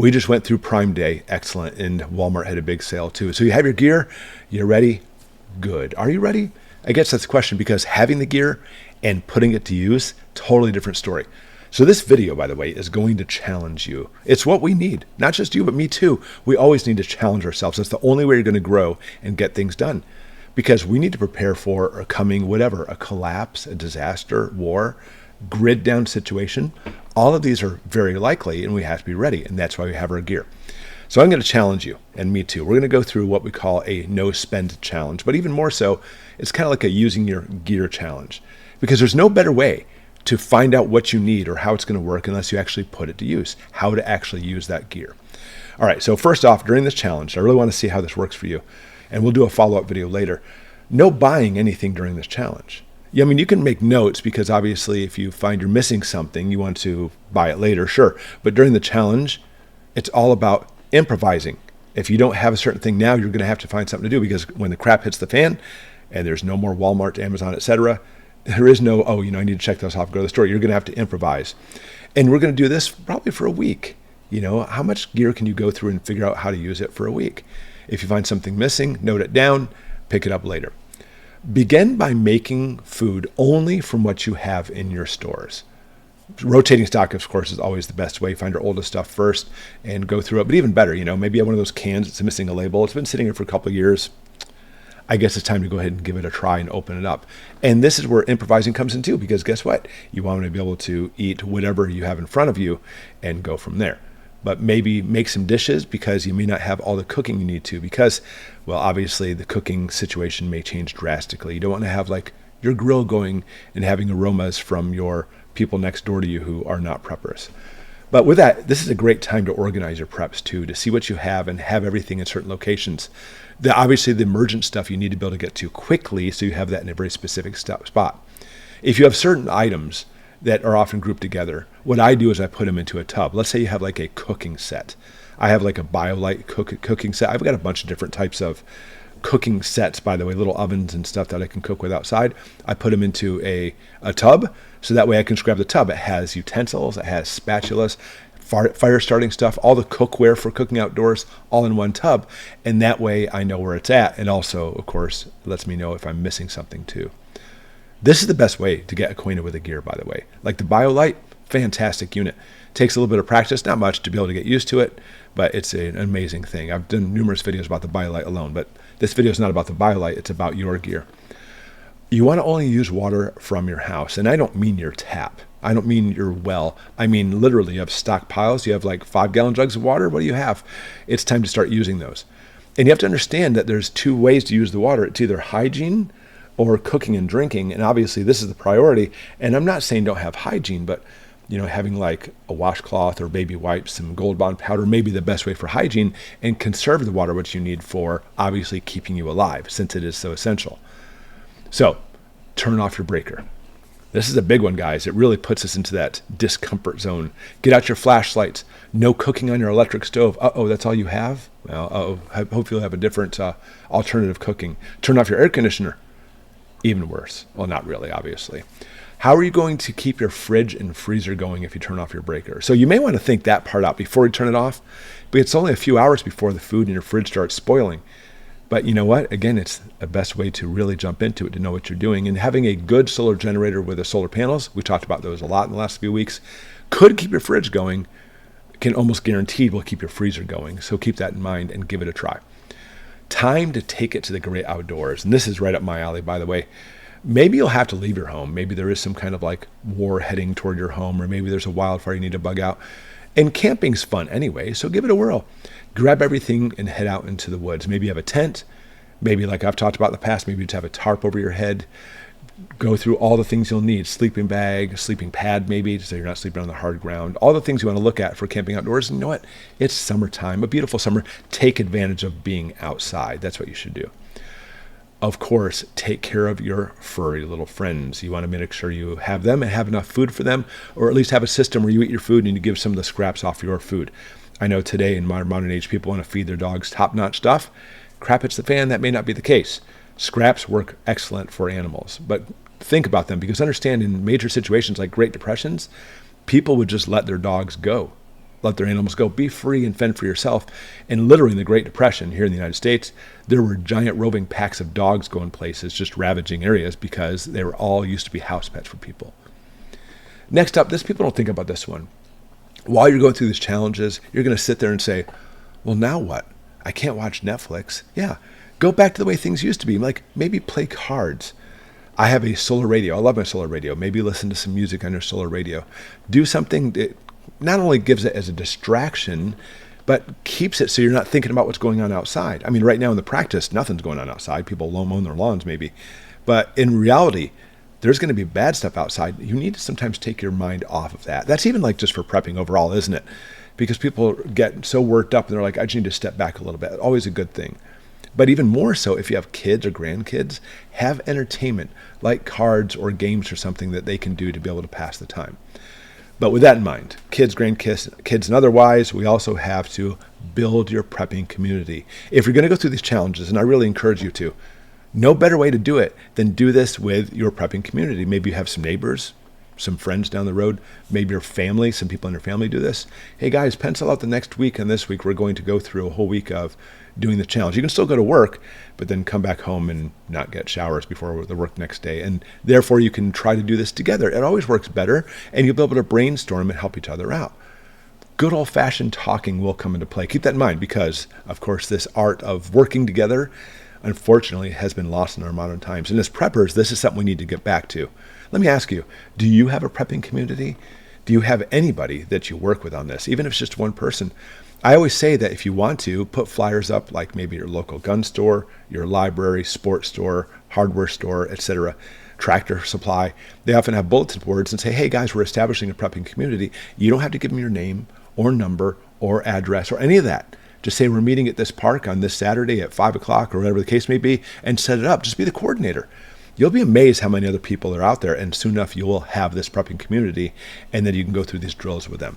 We just went through Prime Day. Excellent. And Walmart had a big sale too. So you have your gear. You're ready? Good. Are you ready? I guess that's the question, because having the gear and putting it to use, totally different story. So this video, by the way, is going to challenge you. It's what we need. Not just you, but me too. We always need to challenge ourselves. That's the only way you're going to grow and get things done. Because we need to prepare for a coming whatever, a collapse, a disaster, war, grid down situation. All of these are very likely, and we have to be ready. And that's why we have our gear. So I'm going to challenge you, and me too. We're going to go through what we call a no spend challenge. But even more so, it's kind of like a using your gear challenge. Because there's no better way to find out what you need or how it's going to work unless you actually put it to use, how to actually use that gear. All right, so first off, during this challenge, I really want to see how this works for you. And we'll do a follow-up video later. No buying anything during this challenge. Yeah, I mean, you can make notes because obviously if you find you're missing something, you want to buy it later, sure. But during the challenge, it's all about improvising. If you don't have a certain thing now, you're going to have to find something to do, because when the crap hits the fan and there's no more Walmart, Amazon, etc., there is no, I need to check those off, go to the store. You're going to have to improvise. And we're going to do this probably for a week. How much gear can you go through and figure out how to use it for a week? If you find something missing, note it down, pick it up later. Begin by making food only from what you have in your stores. Rotating stock, of course, is always the best way. You find your oldest stuff first and go through it. But even better, maybe you have one of those cans that's missing a label. It's been sitting here for a couple of years. I guess it's time to go ahead and give it a try and open it up. And this is where improvising comes in too, because guess what? You want to be able to eat whatever you have in front of you and go from there. But maybe make some dishes, because you may not have all the cooking you need to, because, well, obviously the cooking situation may change drastically. You don't want to have like your grill going and having aromas from your people next door to you who are not preppers. But with that, this is a great time to organize your preps too, to see what you have and have everything in certain locations. Obviously, the emergent stuff you need to be able to get to quickly, so you have that in a very specific spot. If you have certain items that are often grouped together, what I do is I put them into a tub. Let's say you have like a cooking set. I have like a BioLite cooking set. I've got a bunch of different types of cooking sets, by the way, little ovens and stuff that I can cook with outside. I put them into a tub, so that way I can just grab the tub. It has utensils, it has spatulas, fire starting stuff, all the cookware for cooking outdoors, all in one tub. And that way I know where it's at. And also, of course, it lets me know if I'm missing something too. This is the best way to get acquainted with the gear, by the way. Like the BioLite, fantastic unit. Takes a little bit of practice, not much to be able to get used to it, but it's an amazing thing. I've done numerous videos about the BioLite alone, but this video is not about the BioLite, it's about your gear. You want to only use water from your house, and I don't mean your tap. I don't mean your well. I mean literally you have stockpiles. You have like 5-gallon jugs of water. What do you have? It's time to start using those. And you have to understand that there's two ways to use the water. It's either hygiene or cooking and drinking. And obviously this is the priority. And I'm not saying don't have hygiene, but having like a washcloth or baby wipes, some Gold Bond powder may be the best way for hygiene, and conserve the water which you need for obviously keeping you alive, since it is so essential. So turn off your breaker. This is a big one, guys. It really puts us into that discomfort zone. Get out your flashlights. No cooking on your electric stove. That's all you have? Well, hopefully you'll have a different alternative cooking. Turn off your air conditioner. Even worse. Well, not really, obviously. How are you going to keep your fridge and freezer going if you turn off your breaker? So you may want to think that part out before you turn it off, but it's only a few hours before the food in your fridge starts spoiling. But you know what? Again, it's the best way to really jump into it, to know what you're doing. And having a good solar generator with the solar panels, we talked about those a lot in the last few weeks, could keep your fridge going, can almost guaranteed will keep your freezer going. So keep that in mind and give it a try. Time to take it to the great outdoors. And this is right up my alley, by the way. Maybe you'll have to leave your home. Maybe there is some kind of like war heading toward your home, or maybe there's a wildfire you need to bug out. And camping's fun anyway, so give it a whirl. Grab everything and head out into the woods. Maybe you have a tent. Maybe, like I've talked about in the past, maybe you just have a tarp over your head. Go through all the things you'll need. Sleeping bag, sleeping pad maybe, so you're not sleeping on the hard ground. All the things you want to look at for camping outdoors. And you know what? It's summertime, a beautiful summer. Take advantage of being outside. That's what you should do. Of course, take care of your furry little friends. You want to make sure you have them and have enough food for them, or at least have a system where you eat your food and you give some of the scraps off your food. I know today in modern age, people want to feed their dogs top-notch stuff. Crap hits the fan, that may not be the case. Scraps work excellent for animals, but think about them, because understand in major situations like Great Depressions, people would just let their dogs go. let their animals go. Be free and fend for yourself. And literally in the Great Depression here in the United States, there were giant roving packs of dogs going places, just ravaging areas because they were all used to be house pets for people. Next up, people don't think about this one. While you're going through these challenges, you're going to sit there and say, well, now what? I can't watch Netflix. Yeah, go back to the way things used to be. Like maybe play cards. I have a solar radio. I love my solar radio. Maybe listen to some music on your solar radio. Do something that not only gives it as a distraction, but keeps it so you're not thinking about what's going on outside. I mean, right now in the practice, nothing's going on outside. People mow their lawns maybe. But in reality, there's going to be bad stuff outside. You need to sometimes take your mind off of that. That's even like just for prepping overall, isn't it? Because people get so worked up and they're like, I just need to step back a little bit. Always a good thing. But even more so, if you have kids or grandkids, have entertainment like cards or games or something that they can do to be able to pass the time. But with that in mind, kids, grandkids, and otherwise, we also have to build your prepping community. If you're going to go through these challenges, and I really encourage you to, no better way to do it than do this with your prepping community. Maybe you have some neighbors, some friends down the road, maybe your family, some people in your family do this. Hey guys, pencil out the next week, and this week we're going to go through a whole week of doing the challenge. You can still go to work, but then come back home and not get showers before the work next day. And therefore you can try to do this together. It always works better, and you'll be able to brainstorm and help each other out. Good old-fashioned talking will come into play. Keep that in mind because, of course, this art of working together, unfortunately, has been lost in our modern times. And as preppers, this is something we need to get back to. Let me ask you, do you have a prepping community? Do you have anybody that you work with on this, even if it's just one person? I always say that if you want to, put flyers up like maybe your local gun store, your library, sports store, hardware store, etc., tractor supply. They often have bulletin boards and say, hey guys, we're establishing a prepping community. You don't have to give them your name or number or address or any of that. Just say we're meeting at this park on this Saturday at 5 o'clock or whatever the case may be, and set it up. Just be the coordinator. You'll be amazed how many other people are out there, and soon enough you will have this prepping community, and then you can go through these drills with them.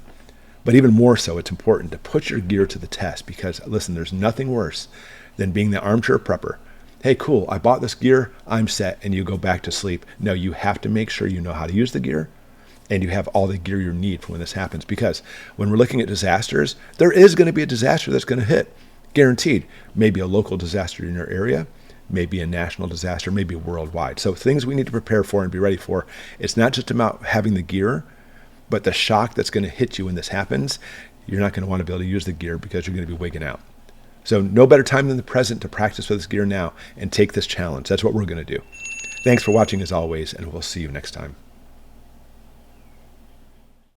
But even more so, it's important to put your gear to the test because, listen, there's nothing worse than being the armchair prepper. Hey, cool, I bought this gear, I'm set, and you go back to sleep. No, you have to make sure you know how to use the gear and you have all the gear you need for when this happens. Because when we're looking at disasters, there is going to be a disaster that's going to hit. Guaranteed. Maybe a local disaster in your area, maybe a national disaster, maybe worldwide. So things we need to prepare for and be ready for. It's not just about having the gear, but the shock that's going to hit you when this happens. You're not going to want to be able to use the gear because you're going to be wigging out. So no better time than the present to practice with this gear now and take this challenge. That's what we're going to do. Thanks for watching as always, and we'll see you next time.